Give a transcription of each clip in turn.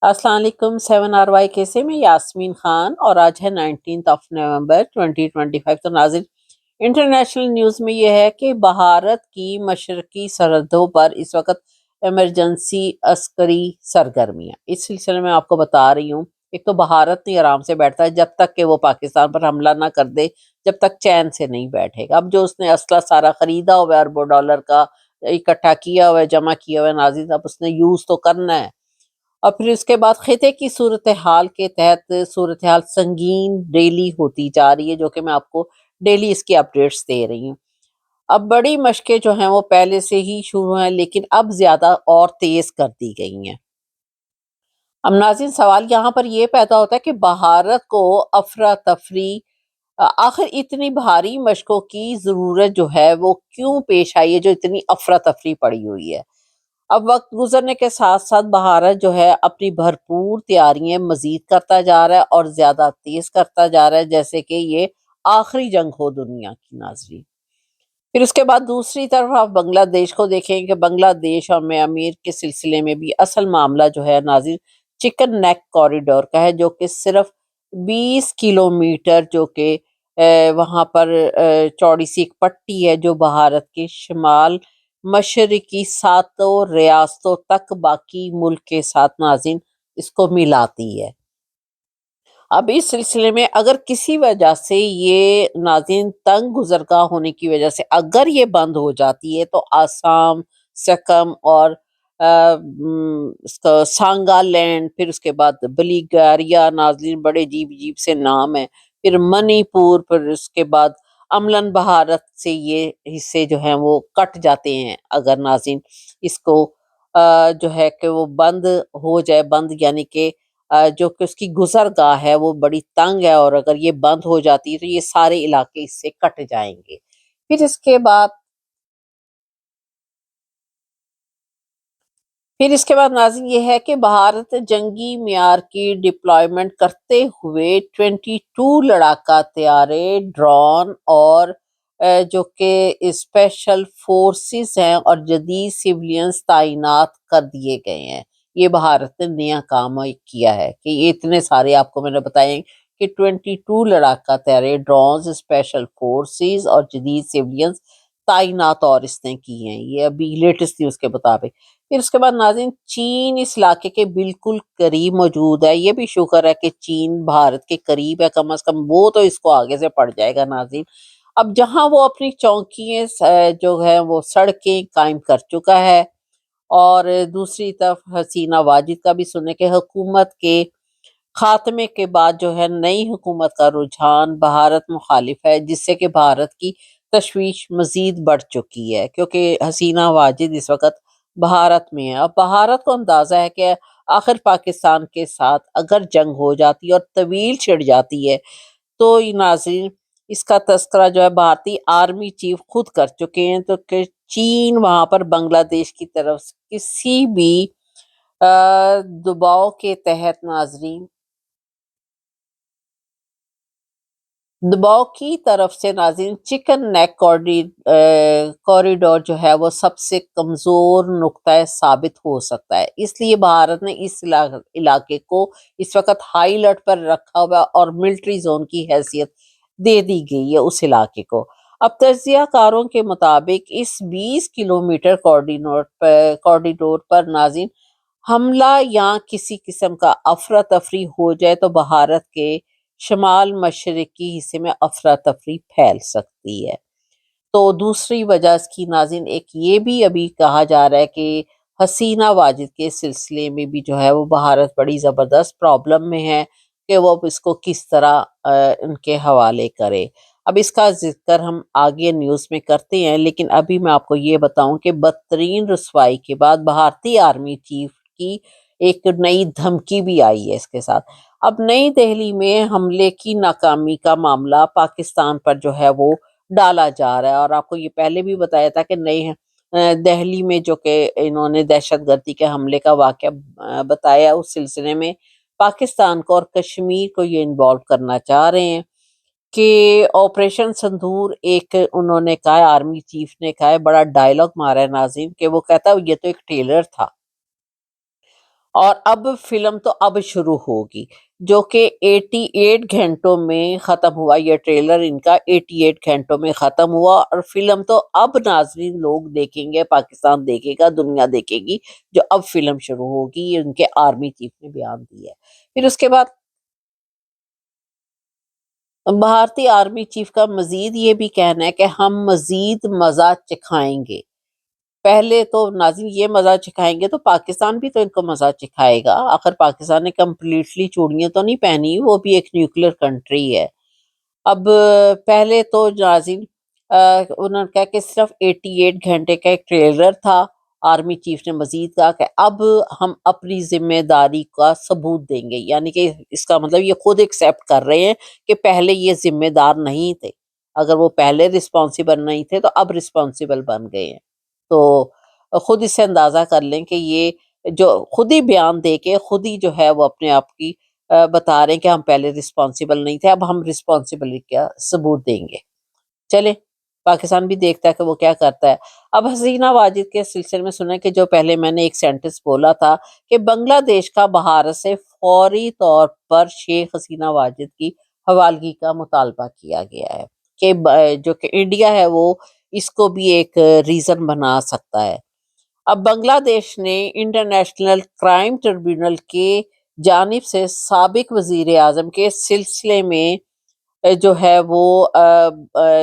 السلام علیکم 7 RY کیسے میں یاسمین خان اور آج ہے 19 نومبر 2025۔ تو ناظرین، انٹرنیشنل نیوز میں یہ ہے کہ بھارت کی مشرقی سرحدوں پر اس وقت ایمرجنسی عسکری سرگرمیاں، اس سلسلے میں آپ کو بتا رہی ہوں۔ ایک تو بھارت نہیں آرام سے بیٹھتا ہے جب تک کہ وہ پاکستان پر حملہ نہ کر دے، جب تک چین سے نہیں بیٹھے گا۔ اب جو اس نے اسلحہ سارا خریدا ہوا ہے اربوں ڈالر کا، اکٹھا کیا ہوا ہے، جمع کیا ہوا ہے ناظرین، اب اس نے یوز تو کرنا ہے۔ اور پھر اس کے بعد خطے کی صورتحال کے تحت صورتحال سنگین ڈیلی ہوتی جا رہی ہے، جو کہ میں آپ کو ڈیلی اس کی اپڈیٹس دے رہی ہوں۔ اب بڑی مشقیں جو ہیں وہ پہلے سے ہی شروع ہیں، لیکن اب زیادہ اور تیز کر دی گئی ہیں۔ اب ناظرین، سوال یہاں پر یہ پیدا ہوتا ہے کہ بھارت کو افراتفری، آخر اتنی بھاری مشقوں کی ضرورت جو ہے وہ کیوں پیش آئی ہے، جو اتنی افراتفری پڑی ہوئی ہے۔ اب وقت گزرنے کے ساتھ ساتھ بھارت جو ہے اپنی بھرپور تیاریاں مزید کرتا جا رہا ہے اور زیادہ تیز کرتا جا رہا ہے، جیسے کہ یہ آخری جنگ ہو دنیا کی ناظرین۔ پھر اس کے بعد دوسری طرف آپ بنگلہ دیش کو دیکھیں کہ بنگلہ دیش اور میانمار کے سلسلے میں بھی اصل معاملہ جو ہے ناظرین چکن نیک کوریڈور کا ہے، جو کہ صرف 20 کلومیٹر جو کہ وہاں پر چوڑی سی ایک پٹی ہے جو بھارت کے شمال مشرقی 7 ریاستوں تک باقی ملک کے ساتھ ناظرین اس کو ملاتی ہے۔ اب اس سلسلے میں اگر کسی وجہ سے یہ ناظرین تنگ گزرگاہ ہونے کی وجہ سے اگر یہ بند ہو جاتی ہے تو آسام، سکم اور اس کا سانگا لینڈ، پھر اس کے بعد بلیگاریا ناظرین، بڑے عجیب عجیب سے نام ہیں، پھر منی پور، پھر اس کے بعد عملاً بھارت سے یہ حصے جو ہیں وہ کٹ جاتے ہیں اگر ناظرین اس کو جو ہے کہ وہ بند ہو جائے۔ بند یعنی کہ جو کہ اس کی گزرگاہ ہے وہ بڑی تنگ ہے، اور اگر یہ بند ہو جاتی ہے تو یہ سارے علاقے اس سے کٹ جائیں گے۔ پھر اس کے بعد ناظرین یہ ہے کہ بھارت جنگی معیار کی ڈپلائمنٹ کرتے ہوئے 22 لڑاکا طیارے، ڈرون اور جو کہ اسپیشل فورسز ہیں اور جدید سیولینز تعینات کر دیے گئے ہیں۔ یہ بھارت نے نیا کام کیا ہے کہ یہ اتنے سارے آپ کو میں نے بتائے کہ 22 لڑاکا طیارے، ڈرونز، اسپیشل فورسز اور جدید سیولینز تعینات اور اس نے کی ہیں، یہ ابھی لیٹسٹ نیوز کے مطابق۔ پھر اس کے بعد ناظرین چین اس علاقے کے بالکل قریب موجود ہے، یہ بھی شکر ہے کہ چین بھارت کے قریب ہے، کم از کم وہ تو اس کو آگے سے پڑ جائے گا ناظرین۔ اب جہاں وہ اپنی چوکیاں جو ہے وہ سڑکیں قائم کر چکا ہے، اور دوسری طرف حسینہ واجد کا بھی سننے کہ حکومت کے خاتمے کے بعد جو ہے نئی حکومت کا رجحان بھارت مخالف ہے، جس سے کہ بھارت کی تشویش مزید بڑھ چکی ہے، کیونکہ حسینہ واجد اس وقت بھارت میں ہے۔ اب بھارت کو اندازہ ہے کہ آخر پاکستان کے ساتھ اگر جنگ ہو جاتی ہے اور طویل چھڑ جاتی ہے تو یہ ناظرین اس کا تذکرہ جو ہے بھارتی آرمی چیف خود کر چکے ہیں، تو کہ چین وہاں پر بنگلہ دیش کی طرف سے کسی بھی دباؤ کے تحت ناظرین دباؤ کی طرف سے ناظرین چکن نیک کوریڈور جو ہے وہ سب سے کمزور نقطہ ثابت ہو سکتا ہے، اس لیے بھارت نے اس علاقے کو اس وقت ہائی الرٹ پر رکھا ہوا اور ملٹری زون کی حیثیت دے دی گئی ہے اس علاقے کو۔ اب تجزیہ کاروں کے مطابق اس 20 کلومیٹر کوریڈور پر ناظرین حملہ یا کسی قسم کا افراتفری ہو جائے تو بھارت کے شمال مشرقی حصے میں افراتفری پھیل سکتی ہے۔ تو دوسری وجہ اس کی ناظرین ایک یہ بھی ابھی کہا جا رہا ہے کہ حسینہ واجد کے سلسلے میں بھی جو ہے وہ بھارت بڑی زبردست پرابلم میں ہے کہ وہ اب اس کو کس طرح ان کے حوالے کرے۔ اب اس کا ذکر ہم آگے نیوز میں کرتے ہیں، لیکن ابھی میں آپ کو یہ بتاؤں کہ بدترین رسوائی کے بعد بھارتی آرمی چیف کی ایک نئی دھمکی بھی آئی ہے اس کے ساتھ۔ اب نئی دہلی میں حملے کی ناکامی کا معاملہ پاکستان پر جو ہے وہ ڈالا جا رہا ہے، اور آپ کو یہ پہلے بھی بتایا تھا کہ نئی دہلی میں جو کہ انہوں نے دہشت گردی کے حملے کا واقعہ بتایا، اس سلسلے میں پاکستان کو اور کشمیر کو یہ انوالو کرنا چاہ رہے ہیں کہ آپریشن سندور ایک انہوں نے کہا ہے، آرمی چیف نے کہا ہے، بڑا ڈائلاگ مارا ہے ناظرین، کہ وہ کہتا ہے یہ تو ایک ٹیلر تھا۔ اور اب فلم تو اب شروع ہوگی، جو کہ 88 گھنٹوں میں ختم ہوا۔ یہ ٹریلر ان کا 88 گھنٹوں میں ختم ہوا، اور فلم تو اب ناظرین لوگ دیکھیں گے، پاکستان دیکھے گا، دنیا دیکھے گی، جو اب فلم شروع ہوگی۔ یہ ان کے آرمی چیف نے بیان دیا ہے۔ پھر اس کے بعد بھارتی آرمی چیف کا مزید یہ بھی کہنا ہے کہ ہم مزید مزہ چکھائیں گے۔ پہلے تو ناظرین یہ مزہ چکھائیں گے تو پاکستان بھی تو ان کو مزہ چکھائے گا، آخر پاکستان نے کمپلیٹلی چوڑیاں تو نہیں پہنی، وہ بھی ایک نیوکلیر کنٹری ہے۔ اب پہلے تو ناظرین انہوں نے کہا کہ صرف 88 گھنٹے کا ایک ٹریلر تھا۔ آرمی چیف نے مزید کہا کہ اب ہم اپنی ذمہ داری کا ثبوت دیں گے، یعنی کہ اس کا مطلب یہ خود ایکسیپٹ کر رہے ہیں کہ پہلے یہ ذمہ دار نہیں تھے، اگر وہ پہلے رسپانسیبل نہیں تھے تو اب رسپانسیبل بن گئے ہیں۔ تو خود اس سے اندازہ کر لیں کہ یہ جو خود ہی بیان دے کے خود ہی جو ہے وہ اپنے آپ کی بتا رہے ہیں کہ ہم پہلے رسپانسیبل نہیں تھے، اب ہم رسپانسیبل کا ثبوت دیں گے۔ چلے پاکستان بھی دیکھتا ہے کہ وہ کیا کرتا ہے۔ اب حسینہ واجد کے سلسلے میں سنیں کہ جو پہلے میں نے ایک سینٹنس بولا تھا کہ بنگلہ دیش کا بھارت سے فوری طور پر شیخ حسینہ واجد کی حوالگی کا مطالبہ کیا گیا ہے، کہ جو کہ انڈیا ہے وہ اس کو بھی ایک ریزن بنا سکتا ہے۔ اب بنگلہ دیش نے انٹرنیشنل کرائم ٹریبیونل کے جانب سے سابق وزیر اعظم کے سلسلے میں جو ہے وہ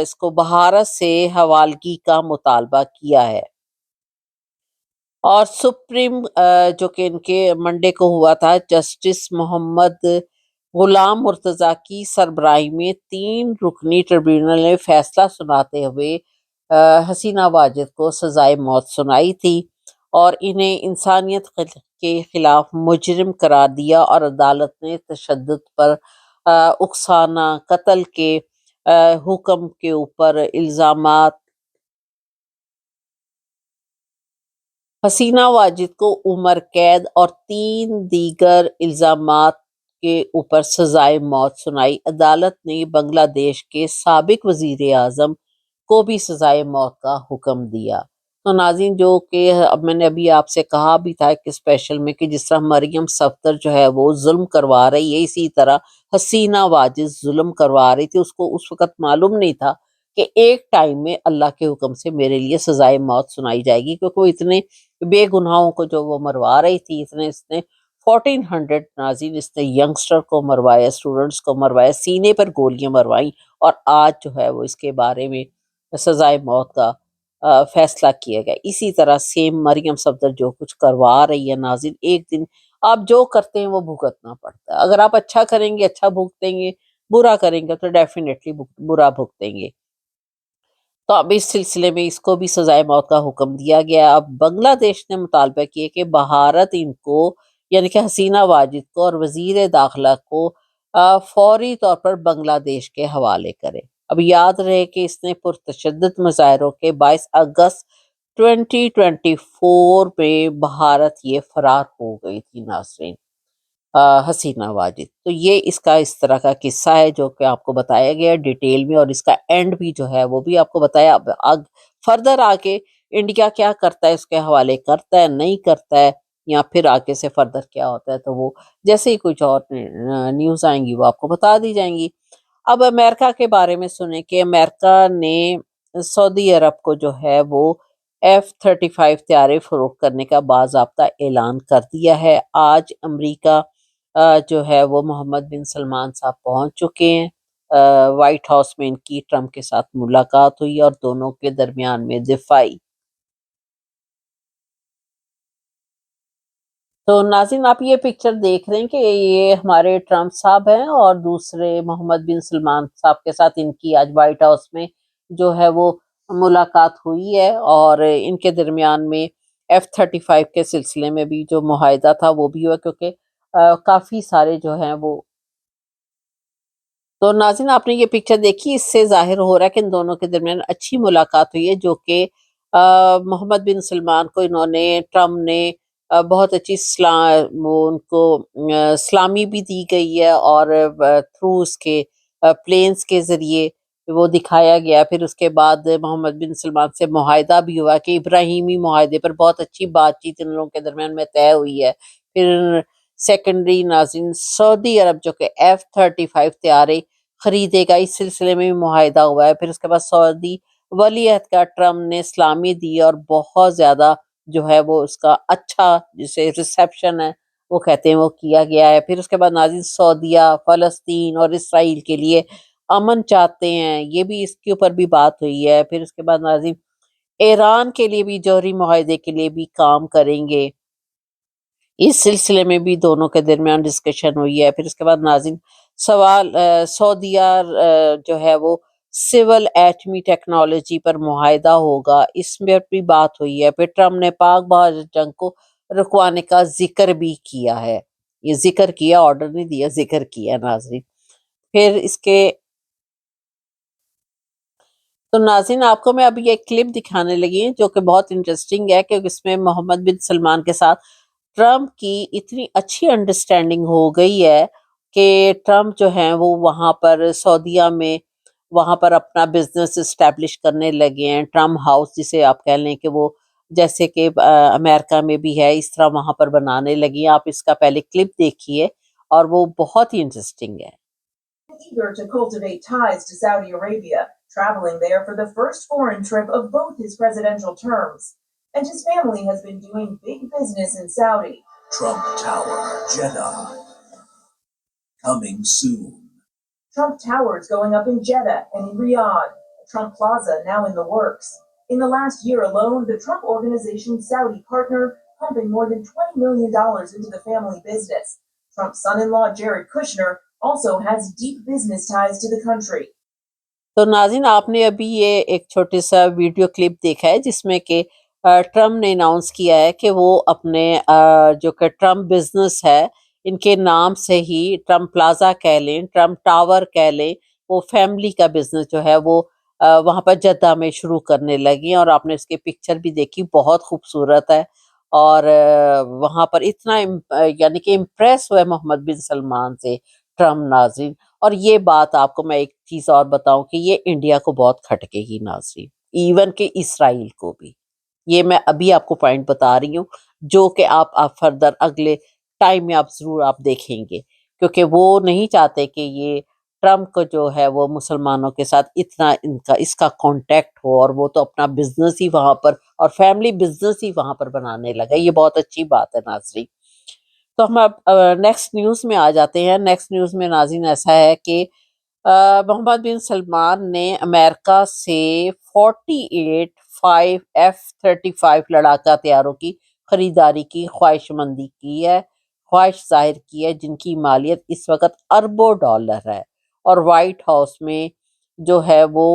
اس کو بھارت سے حوالگی کا مطالبہ کیا ہے، اور سپریم جو کہ ان کے منڈے کو ہوا تھا، جسٹس محمد غلام مرتضیٰ کی سربراہی میں 3 رکنی ٹریبیونل نے فیصلہ سناتے ہوئے حسینہ واجد کو سزائے موت سنائی تھی، اور انہیں انسانیت کے خلاف مجرم قرار دیا، اور عدالت نے تشدد پر اکسانا قتل کے حکم کے اوپر الزامات حسینہ واجد کو عمر قید اور 3 دیگر الزامات کے اوپر سزائے موت سنائی۔ عدالت نے بنگلہ دیش کے سابق وزیر اعظم کو بھی سزائے موت کا حکم دیا۔ تو ناظرین جو کہ اب میں نے ابھی آپ سے کہا بھی تھا کہ اسپیشل میں کہ جس طرح مریم صفدر جو ہے وہ ظلم کروا رہی ہے، اسی طرح حسینہ واجد ظلم کروا رہی تھی۔ اس کو اس وقت معلوم نہیں تھا کہ ایک ٹائم میں اللہ کے حکم سے میرے لیے سزائے موت سنائی جائے گی، کیونکہ وہ اتنے بے گناہوں کو جو وہ مروا رہی تھی، اتنے اس نے 1400 ناظرین اس نے ینگسٹر کو مروایا، اسٹوڈنٹس کو مروایا، سینے پر گولیاں مروائیں، اور آج جو ہے وہ اس کے بارے میں سزائے موت کا فیصلہ کیا گیا۔ اسی طرح سیم مریم صفدر جو کچھ کروا رہی ہے ناظرین، ایک دن آپ جو کرتے ہیں وہ بھگتنا پڑتا ہے۔ اگر آپ اچھا کریں گے اچھا بھگتیں گے، برا کریں گے تو ڈیفینیٹلی برا بھگتیں گے۔ تو اب اس سلسلے میں اس کو بھی سزائے موت کا حکم دیا گیا۔ اب بنگلہ دیش نے مطالبہ کیا کہ بھارت ان کو، یعنی کہ حسینہ واجد کو اور وزیر داخلہ کو فوری طور پر بنگلہ دیش کے حوالے کرے۔ اب یاد رہے کہ اس نے پرتشدد مظاہروں کے 22 اگست 2024 میں بھارت یہ فرار ہو گئی تھی ناظرین، حسینہ واجد۔ تو یہ اس کا اس طرح کا قصہ ہے جو کہ آپ کو بتایا گیا ڈیٹیل میں، اور اس کا اینڈ بھی جو ہے وہ بھی آپ کو بتایا۔ اب فردر آگے انڈیا کیا کرتا ہے، اس کے حوالے کرتا ہے نہیں کرتا ہے، یا پھر آگے سے فردر کیا ہوتا ہے، تو وہ جیسے ہی کچھ اور نیوز آئیں گی وہ آپ کو بتا دی جائیں گی۔ اب امریکہ کے بارے میں سنیں کہ امریکہ نے سعودی عرب کو جو ہے وہ F-35 طیارے فروخت کرنے کا باضابطہ اعلان کر دیا ہے۔ آج امریکہ جو ہے وہ محمد بن سلمان صاحب پہنچ چکے ہیں وائٹ ہاؤس میں، ان کی ٹرمپ کے ساتھ ملاقات ہوئی، اور دونوں کے درمیان میں دفاعی۔ تو ناظرین آپ یہ پکچر دیکھ رہے ہیں کہ یہ ہمارے ٹرمپ صاحب ہیں، اور دوسرے محمد بن سلمان صاحب کے ساتھ ان کی آج وائٹ ہاؤس میں جو ہے وہ ملاقات ہوئی ہے، اور ان کے درمیان میں F-35 کے سلسلے میں بھی جو معاہدہ تھا وہ بھی ہوا، کیونکہ کافی سارے جو ہیں وہ۔ تو ناظرین آپ نے یہ پکچر دیکھی، اس سے ظاہر ہو رہا ہے کہ ان دونوں کے درمیان اچھی ملاقات ہوئی ہے، جو کہ محمد بن سلمان کو انہوں نے، ٹرمپ نے بہت اچھی وہ ان کو سلامی بھی دی گئی ہے، اور تھرو اس کے پلینز کے ذریعے وہ دکھایا گیا۔ پھر اس کے بعد محمد بن سلمان سے معاہدہ بھی ہوا کہ ابراہیمی معاہدے پر بہت اچھی بات چیت ان لوگوں کے درمیان میں طے ہوئی ہے۔ پھر سیکنڈری ناظرین سعودی عرب جو کہ F-35 طیارے خریدے گا، اس سلسلے میں بھی معاہدہ ہوا ہے۔ پھر اس کے بعد سعودی ولی عہد کا ٹرمپ نے سلامی دی اور بہت زیادہ جو ہے وہ اس کا اچھا جسے ریسیپشن ہے وہ کہتے ہیں وہ کیا گیا ہے۔ پھر اس کے بعد ناظرین سعودیہ فلسطین اور اسرائیل کے لیے امن چاہتے ہیں، یہ بھی اس کے اوپر بھی بات ہوئی ہے۔ پھر اس کے بعد ناظرین ایران کے لیے بھی جوہری معاہدے کے لیے بھی کام کریں گے، اس سلسلے میں بھی دونوں کے درمیان ڈسکشن ہوئی ہے۔ پھر اس کے بعد ناظرین سعودیہ جو ہے وہ سول ایٹمی ٹیکنالوجی پر معاہدہ ہوگا، اس میں بھی بات ہوئی ہے۔ پھر ٹرمپ نے پاک بھارت جنگ کو رکوانے کا ذکر بھی کیا ہے، یہ ذکر کیا، آرڈر نہیں دیا، ذکر کیا ناظرین۔ پھر اس کے تو ناظرین آپ کو میں ابھی ایک کلپ دکھانے لگی ہوں جو کہ بہت انٹرسٹنگ ہے، کہ اس میں محمد بن سلمان کے ساتھ ٹرمپ کی اتنی اچھی انڈرسٹینڈنگ ہو گئی ہے کہ ٹرمپ جو ہیں وہ وہاں پر سعودیہ میں وہاں پر اپنا بزنس اسٹیبلش کرنے لگے ہیں، ٹرمپ ہاؤس جسے آپ کہہ لیں کہ وہ جیسے کہ امریکہ میں بھی ہے اس طرح وہاں پر بنانے لگی ہیں۔ آپ اس کا پہلے کلپ دیکھیے اور وہ بہت ہی انٹرسٹنگ ہے۔ Eager to cultivate ties to Saudi Arabia, traveling there for the first foreign trip of both his presidential terms. And his family has been doing big business in Saudi. Trump Tower, Jeddah, coming soon. Trump Towers going up in Jeddah and in Riyadh. Trump Plaza now in the works. In the last year alone, the Trump Organization's Saudi partner pumping more than $20 million into the family business. Trump's son-in-law Jared Kushner also has deep business ties to the country. تو ناظرین آپ نے ابھی یہ ایک چھوٹے سا video clip دیکھا ہے جس میں کہ ٹرمپ نے اناؤنس کیا ہے کہ وہ اپنے جو کہ ٹرمپ بزنس ہے ان کے نام سے ہی ٹرمپ پلازا کہہ لیں، ٹرمپ ٹاور کہہ لیں، وہ فیملی کا بزنس جو ہے وہ وہاں پر جدہ میں شروع کرنے لگی، اور آپ نے اس کے پکچر بھی دیکھی، بہت خوبصورت ہے۔ اور وہاں پر اتنا یعنی کہ امپریس ہوئے محمد بن سلمان سے ٹرمپ ناظرین۔ اور یہ بات آپ کو میں ایک چیز اور بتاؤں کہ یہ انڈیا کو بہت کھٹکے گی ناظرین، ایون کہ اسرائیل کو بھی، یہ میں ابھی آپ کو پوائنٹ بتا رہی ہوں جو کہ آپ فردر اگلے ٹائم میں آپ ضرور آپ دیکھیں گے، کیونکہ وہ نہیں چاہتے کہ یہ ٹرمپ کو جو ہے وہ مسلمانوں کے ساتھ اتنا اس کا کانٹیکٹ ہو، اور وہ تو اپنا بزنس ہی وہاں پر اور فیملی بزنس ہی وہاں پر بنانے لگا۔ یہ بہت اچھی بات ہے ناظرین۔ تو ہم اب نیکسٹ نیوز میں آ جاتے ہیں۔ نیکسٹ نیوز میں ناظرین ایسا ہے کہ محمد بن سلمان نے امریکہ سے 48 F-35 لڑاکا طیاروں کی خریداری کی خواہش مندی کی ہے، خواہش ظاہر کی ہے، جن کی مالیت اس وقت اربوں ڈالر ہے، اور وائٹ ہاؤس میں جو ہے وہ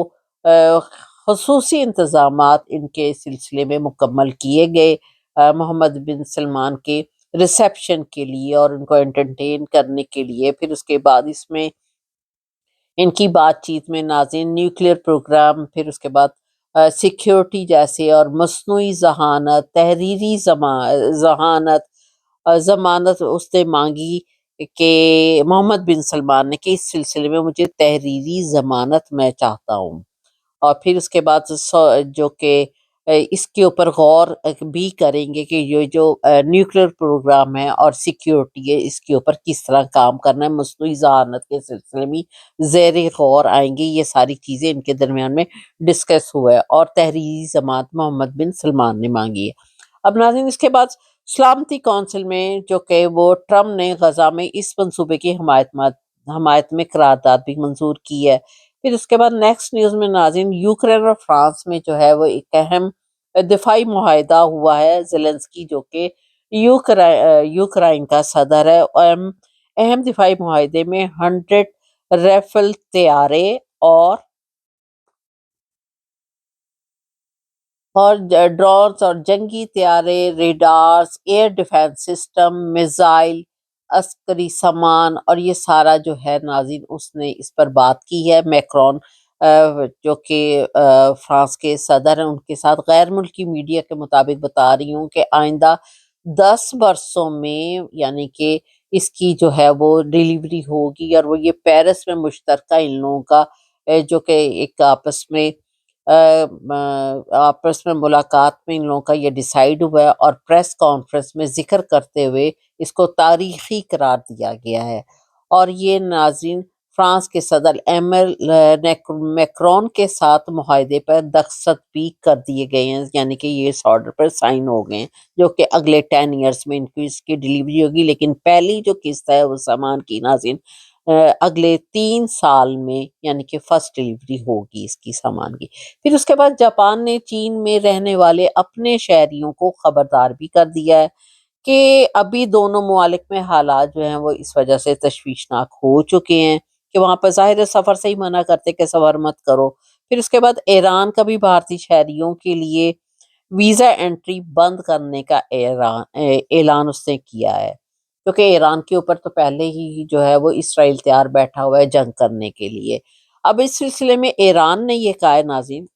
خصوصی انتظامات ان کے سلسلے میں مکمل کیے گئے محمد بن سلمان کے ریسیپشن کے لیے اور ان کو انٹرٹین کرنے کے لیے۔ پھر اس کے بعد اس میں ان کی بات چیت میں ناظرین نیوکلیئر پروگرام، پھر اس کے بعد سیکیورٹی جیسے اور مصنوعی ذہانت، تحریری ذہانت، ضمانت اس نے مانگی کہ محمد بن سلمان نے کہ اس سلسلے میں مجھے تحریری ضمانت میں چاہتا ہوں۔ اور پھر اس کے بعد جو کہ اس کے اوپر غور بھی کریں گے کہ یہ جو نیوکلیئر پروگرام ہے اور سیکیورٹی ہے اس کے اوپر کس طرح کام کرنا ہے، مصنوعی ذہانت کے سلسلے میں زیر غور آئیں گے۔ یہ ساری چیزیں ان کے درمیان میں ڈسکس ہوا ہے، اور تحریری ضمانت محمد بن سلمان نے مانگی ہے۔ اب ناظرین اس کے بعد سلامتی کونسل میں جو کہ وہ ٹرمپ نے غزہ میں اس منصوبے کی حمایت میں قرارداد بھی منظور کی ہے۔ پھر اس کے بعد نیکسٹ نیوز میں ناظرین یوکرین اور فرانس میں جو ہے وہ ایک اہم دفاعی معاہدہ ہوا ہے۔ زیلنسکی جو کہ یوکرائن کا صدر ہے، اہم دفاعی معاہدے میں 100 ریفل طیارے اور ڈرونز اور جنگی طیارے، radars, air defence system, missile, عسکری سامان، اور یہ سارا جو ہے ناظرین اس نے اس پر بات کی ہے۔ میکرون جو کہ فرانس کے صدر ہیں، ان کے ساتھ غیر ملکی میڈیا کے مطابق بتا رہی ہوں کہ آئندہ 10 برسوں میں یعنی کہ اس کی جو ہے وہ ڈیلیوری ہوگی، اور وہ یہ پیرس میں مشترکہ ان لوگوں کا جو کہ ایک آپس میں آپس میں ملاقات میں ان لوگوں کا یہ ڈیسائیڈ ہوا ہے، اور پریس کانفرنس میں ذکر کرتے ہوئے اس کو تاریخی قرار دیا گیا ہے۔ اور یہ ناظرین فرانس کے صدر ایمل میکرون کے ساتھ معاہدے پر دستخط بھی کر دیے گئے ہیں، یعنی کہ یہ اس آرڈر پر سائن ہو گئے ہیں، جو کہ اگلے 10 ایئرس میں ان کی اس کی ڈلیوری ہوگی۔ لیکن پہلی جو قسط ہے وہ سامان کی ناظرین اگلے 3 سال میں، یعنی کہ فرسٹ ڈلیوری ہوگی اس کی سامان کی۔ پھر اس کے بعد جاپان نے چین میں رہنے والے اپنے شہریوں کو خبردار بھی کر دیا ہے کہ ابھی دونوں ممالک میں حالات جو ہیں وہ اس وجہ سے تشویشناک ہو چکے ہیں کہ وہاں پر ظاہر سفر سے ہی منع کرتے کہ سفر مت کرو۔ پھر اس کے بعد ایران کا بھی بھارتی شہریوں کے لیے ویزا انٹری بند کرنے کا اعلان اس نے کیا ہے، کیونکہ ایران کے اوپر تو پہلے ہی جو ہے وہ اسرائیل تیار بیٹھا ہوا ہے جنگ کرنے کے لیے۔ اب اس سلسلے میں ایران نے یہ کہا ہے ناظرین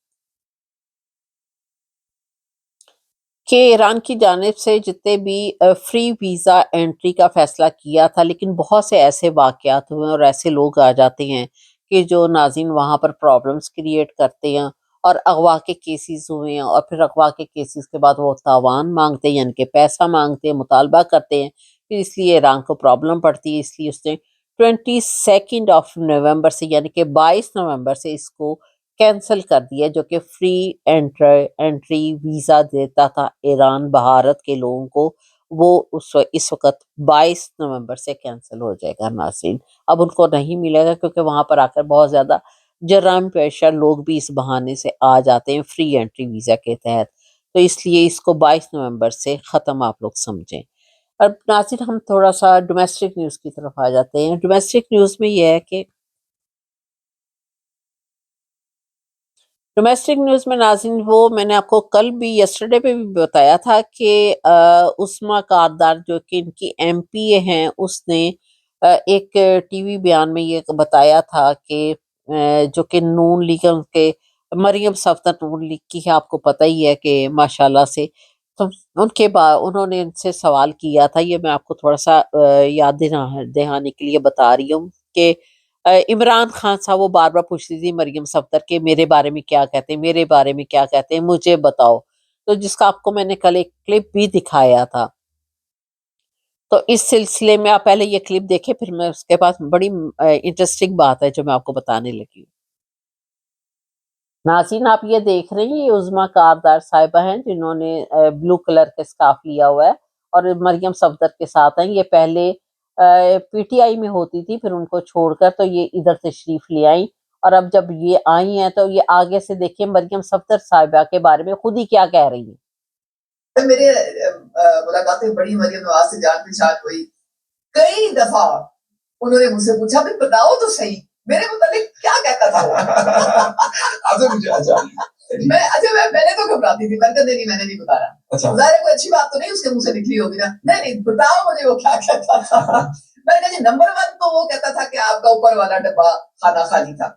کہ ایران کی جانب سے جتنے بھی فری ویزا انٹری کا فیصلہ کیا تھا، لیکن بہت سے ایسے واقعات ہوئے اور ایسے لوگ آ جاتے ہیں کہ جو ناظرین وہاں پر پرابلمس کریٹ کرتے ہیں، اور اغوا کے کیسز ہوئے ہیں، اور پھر اغوا کے کیسز کے بعد وہ تاوان مانگتے ہیں، یعنی کہ پیسہ مانگتے ہیں، مطالبہ کرتے ہیں، پھر اس لیے ایران کو پرابلم پڑتی ہے۔ اس لیے اس نے 22 نومبر سے، یعنی کہ 22 نومبر سے اس کو کینسل کر دیا، جو کہ فری انٹری ویزا دیتا تھا ایران بھارت کے لوگوں کو، وہ اس وقت 22 نومبر سے کینسل ہو جائے گا ناظرین۔ اب ان کو نہیں ملے گا، کیونکہ وہاں پر آ کر بہت زیادہ جرائم پیشہ لوگ بھی اس بہانے سے آ جاتے ہیں فری انٹری ویزا کے تحت، تو اس لیے اس کو 22 نومبر سے ختم آپ لوگ سمجھیں۔ اب ناظرین ہم تھوڑا سا ڈومیسٹک نیوز کی طرف آ جاتے ہیں۔ ڈومیسٹک نیوز میں یہ ہے کہ ڈومیسٹک نیوز میں ناظرین وہ میں نے آپ کو کل بھی یسٹرڈے پہ بھی بتایا تھا کہ عثمہ کاردار جو کہ ان کی ایم پی اے ہیں، اس نے ایک ٹی وی بیان میں یہ بتایا تھا کہ جو کہ نون لیگ کے مریم صفدر نون لیگ کی ہے، آپ کو پتہ ہی ہے کہ ماشاءاللہ سے، تو ان کے بعد انہوں نے ان سے سوال کیا تھا، یہ میں آپ کو تھوڑا سا یاد دہانے کے لیے بتا رہی ہوں کہ عمران خان صاحب وہ بار بار پوچھتی تھی مریم صفدر کے میرے بارے میں کیا کہتے ہیں، میرے بارے میں کیا کہتے ہیں، مجھے بتاؤ، تو جس کا آپ کو میں نے کل ایک کلپ بھی دکھایا تھا۔ تو اس سلسلے میں آپ پہلے یہ کلپ دیکھیں، پھر میں اس کے بعد بڑی انٹرسٹنگ بات ہے جو میں آپ کو بتانے لگی ہوں۔ ناظرین آپ یہ دیکھ رہے ہیں، یہ عظمیٰ کاردار صاحبہ ہیں جنہوں نے بلو کلر کا اسکارف لیا ہوا ہے، اور مریم صفدر کے ساتھ ہیں۔ یہ پہلے پی ٹی آئی میں ہوتی تھی، پھر ان کو چھوڑ کر تو یہ ادھر تشریف لے آئیں، اور اب جب یہ آئی ہیں تو یہ آگے سے دیکھیں مریم صفدر صاحبہ کے بارے میں خود ہی کیا کہہ رہی ہیں۔ میرے ملاقاتیں بڑی مریم نواز سے جان پہچان ہوئی، کئی دفعہ انہوں نے مجھ سے پوچھا بھی بتاؤ تو صحیح میرے متعلق کیا کہتا تھا میں نے تو گھبراتی تھی، میں نے کہا نہیں میں نے نہیں بتایا، ظاہر کوئی اچھی بات تو نہیں اس کے منہ سے نکلی ہوگی نا، نہیں بتاؤ مجھے وہ کیا کہتا تھا۔ میں نے کہا جی نمبر 1 تو وہ کہتا تھا کہ آپ کا اوپر والا ڈبہ کھانا خالی تھا۔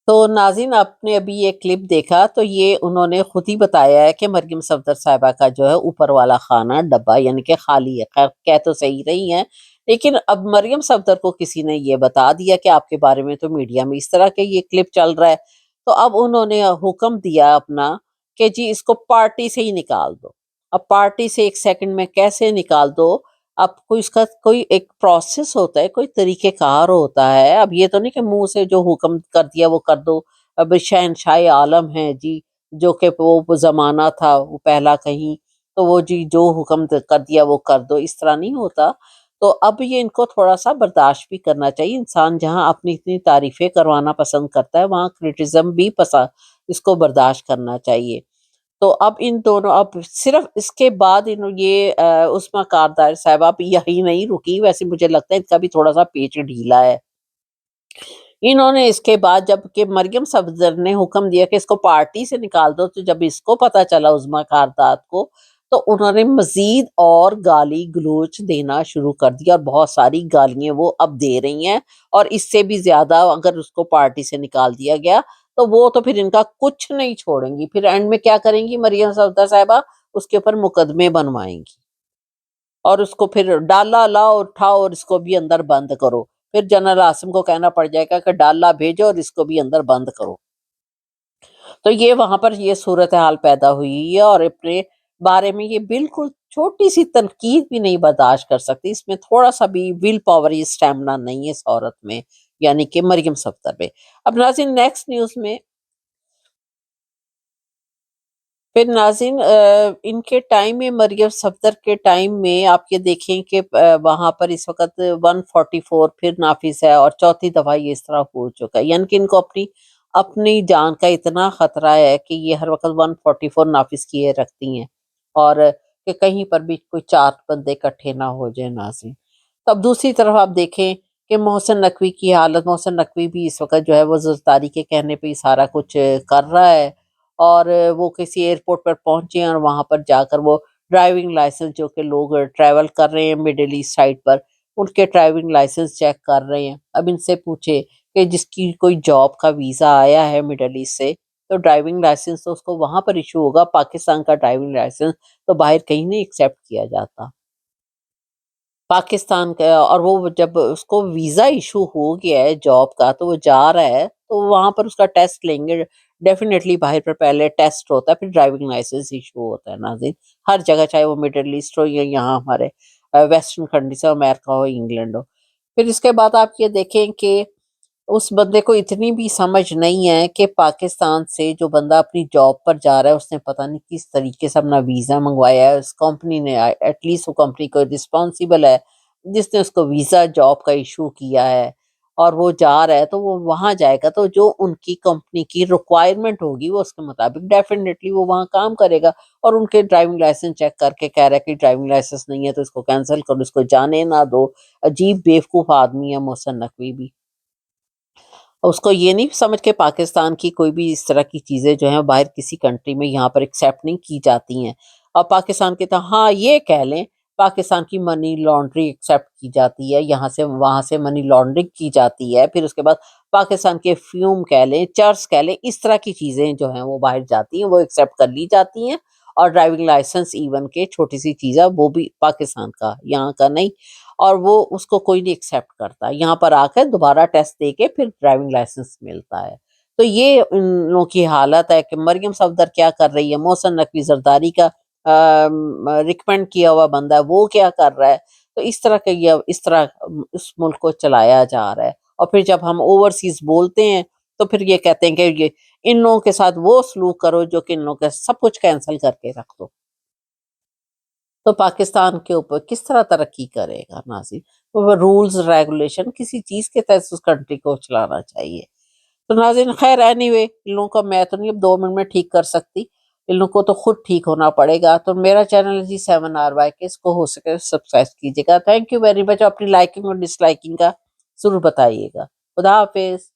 تو ناظرین آپ نے ابھی یہ کلپ دیکھا، تو یہ انہوں نے خود ہی بتایا ہے کہ مریم صفدر صاحبہ کا جو ہے اوپر والا خانہ ڈبہ یعنی کہ خالی ہے۔ خیر کہہ تو صحیح رہی ہیں، لیکن اب مریم صفدر کو کسی نے یہ بتا دیا کہ آپ کے بارے میں تو میڈیا میں اس طرح کے یہ کلپ چل رہا ہے، تو اب انہوں نے حکم دیا اپنا کہ جی اس کو پارٹی سے ہی نکال دو۔ اب پارٹی سے 1 سیکنڈ میں کیسے نکال دو؟ اب کوئی اس کا کوئی ایک پروسیس ہوتا ہے، کوئی طریقہ کار ہوتا ہے۔ اب یہ تو نہیں کہ منہ سے جو حکم کر دیا وہ کر دو۔ اب شہنشاہ عالم ہے جی، جو کہ وہ زمانہ تھا وہ پہلا کہیں، تو وہ جی جو حکم کر دیا وہ کر دو، اس طرح نہیں ہوتا۔ تو اب یہ ان کو تھوڑا سا برداشت بھی کرنا چاہیے۔ انسان جہاں اپنی اتنی تعریفیں کروانا پسند کرتا ہے، وہاں کرٹیزم بھی اس کو برداشت کرنا چاہیے۔ تو اب ان دونوں، اب صرف اس کے بعد یہ عثمہ کاردار صاحبہ اب یہی نہیں رکی، ویسے مجھے لگتا ہے ان کا بھی تھوڑا سا پیچ ڈھیلا ہے۔ انہوں نے اس کے بعد جب کہ مریم صفدر نے حکم دیا کہ اس کو پارٹی سے نکال دو، تو جب اس کو پتا چلا عظمیٰ کاردار کو، تو انہوں نے مزید اور گالی گلوچ دینا شروع کر دیا، اور بہت ساری گالیاں وہ اب دے رہی ہیں، اور اس سے بھی زیادہ اگر اس کو پارٹی سے نکال دیا گیا تو وہ تو پھر ان کا کچھ نہیں چھوڑیں گی۔ پھر اینڈ میں کیا کریں گی مریم صفدر صاحبہ؟ اس کے اوپر مقدمے بنوائیں گی، اور اس کو پھر ڈالا لاؤ اٹھاؤ اور اس کو بھی اندر بند کرو۔ پھر جنرل عاصم کو کہنا پڑ جائے گا کہ ڈالا بھیجو اور اس کو بھی اندر بند کرو۔ تو یہ وہاں پر یہ صورتحال پیدا ہوئی ہے، اور اپنے بارے میں یہ بالکل چھوٹی سی تنقید بھی نہیں برداشت کر سکتی، اس میں تھوڑا سا بھی ول پاور، یہ اسٹیمنا نہیں ہے اس عورت میں، یعنی کہ مریم صفدر میں۔ اب ناظرین نیکسٹ نیوز میں پھر ناظرین ان کے ٹائم میں، مریم صفدر کے ٹائم میں آپ یہ دیکھیں کہ وہاں پر اس وقت 144 پھر نافذ ہے، اور چوتھی دفعہ یہ اس طرح ہو چکا ہے، یعنی کہ ان کو اپنی جان کا اتنا خطرہ ہے کہ یہ ہر وقت 144 نافذ کیے رکھتی ہیں، اور کہ کہیں پر بھی کوئی 4 بندے اکٹھے نہ ہو جائیں ناظرین۔ تو اب دوسری طرف آپ دیکھیں کہ محسن نقوی کی حالت، محسن نقوی بھی اس وقت جو ہے وہ زرداری کے کہنے پہ ہی سارا کچھ کر رہا ہے، اور وہ کسی ایئرپورٹ پر پہنچے ہیں، اور وہاں پر جا کر وہ ڈرائیونگ لائسنس، جو کہ لوگ ٹریول کر رہے ہیں مڈل ایسٹ سائڈ پر، ان کے ڈرائیونگ لائسنس چیک کر رہے ہیں۔ اب ان سے پوچھے کہ جس کی کوئی جاب کا ویزا آیا ہے مڈل ایسٹ سے، تو ڈرائیونگ لائسنس تو اس کو وہاں پر ایشو ہوگا، پاکستان کا ڈرائیونگ لائسنس تو باہر کہیں نہیں ایکسیپٹ کیا جاتا پاکستان کا۔ اور وہ جب اس کو ویزا ایشو ہو گیا ہے جاب کا، تو وہ جا رہا ہے، تو وہاں پر اس کا ٹیسٹ لیں گے ڈیفینیٹلی، باہر پر پہلے ٹیسٹ ہوتا ہے، پھر ڈرائیونگ لائسنس ایشو ہوتا ہے ناظرین، ہر جگہ، چاہے وہ مڈل ایسٹ ہو یا یہاں ہمارے ویسٹرن کنٹریز سے، امریکہ ہو، انگلینڈ ہو۔ پھر اس کے بعد آپ یہ دیکھیں کہ اس بندے کو اتنی بھی سمجھ نہیں ہے کہ پاکستان سے جو بندہ اپنی جاب پر جا رہا ہے، اس نے پتہ نہیں کس طریقے سے اپنا ویزا منگوایا ہے، اس کمپنی نے، ایٹ لیسٹ وہ کمپنی کو رسپانسیبل ہے جس نے اس کو ویزا جاب کا ایشو کیا ہے، اور وہ جا رہا ہے، تو وہ وہاں جائے گا تو جو ان کی کمپنی کی ریکوائرمنٹ ہوگی وہ اس کے مطابق ڈیفینیٹلی وہ وہاں کام کرے گا، اور ان کے ڈرائیونگ لائسنس چیک کر کے کہہ رہا ہے کہ ڈرائیونگ لائسنس نہیں ہے تو اس کو کینسل کرو، اس کو جانے نہ دو۔ عجیب بیوقوف آدمی ہے محسن نقوی بھی، اس کو یہ نہیں سمجھ کے پاکستان کی کوئی بھی اس طرح کی چیزیں جو ہیں باہر کسی کنٹری میں یہاں پر ایکسیپٹ نہیں کی جاتی ہیں، اور پاکستان کے تو ہاں یہ کہہ لیں پاکستان کی منی لانڈری ایکسیپٹ کی جاتی ہے، یہاں سے وہاں سے منی لانڈرنگ کی جاتی ہے، پھر اس کے بعد پاکستان کے فیوم کہہ لیں، چرس کہہ لیں، اس طرح کی چیزیں جو ہیں وہ باہر جاتی ہیں، وہ ایکسیپٹ کر لی جاتی ہیں، اور ڈرائیونگ لائسنس ایون کے چھوٹی سی چیز ہے وہ بھی پاکستان کا، یہاں کا نہیں، اور وہ اس کو کوئی نہیں ایکسیپٹ کرتا، یہاں پر آ کر دوبارہ ٹیسٹ دے کے پھر ڈرائیونگ لائسنس ملتا ہے۔ تو یہ ان لوگوں کی حالت ہے کہ مریم صفدر کیا کر رہی ہے، محسن نقوی زرداری کا ریکمینڈ کیا ہوا بندہ ہے وہ کیا کر رہا ہے، تو اس طرح کا یہ اس طرح اس ملک کو چلایا جا رہا ہے۔ اور پھر جب ہم اوورسیز بولتے ہیں تو پھر یہ کہتے ہیں کہ یہ ان لوگوں کے ساتھ وہ سلوک کرو جو کہ ان لوگوں کا سب کچھ کینسل کر کے رکھ دو، تو پاکستان کے اوپر کس طرح ترقی کرے گا ناظرین؟ وہ رولز ریگولیشن کسی چیز کے تحت اس کنٹری کو چلانا چاہیے۔ تو ناظرین خیر اینی وے، ان لوگوں کو میں تو نہیں اب 2 منٹ میں ٹھیک کر سکتی، ان لوگوں کو تو خود ٹھیک ہونا پڑے گا۔ تو میرا چینل ہے جی 7RY کے، اس کو ہو سکے سبسکرائب کیجیے گا۔ تھینک یو ویری مچ، اپنی لائکنگ اور ڈس لائکنگ کا ضرور بتائیے گا۔ خدا حافظ۔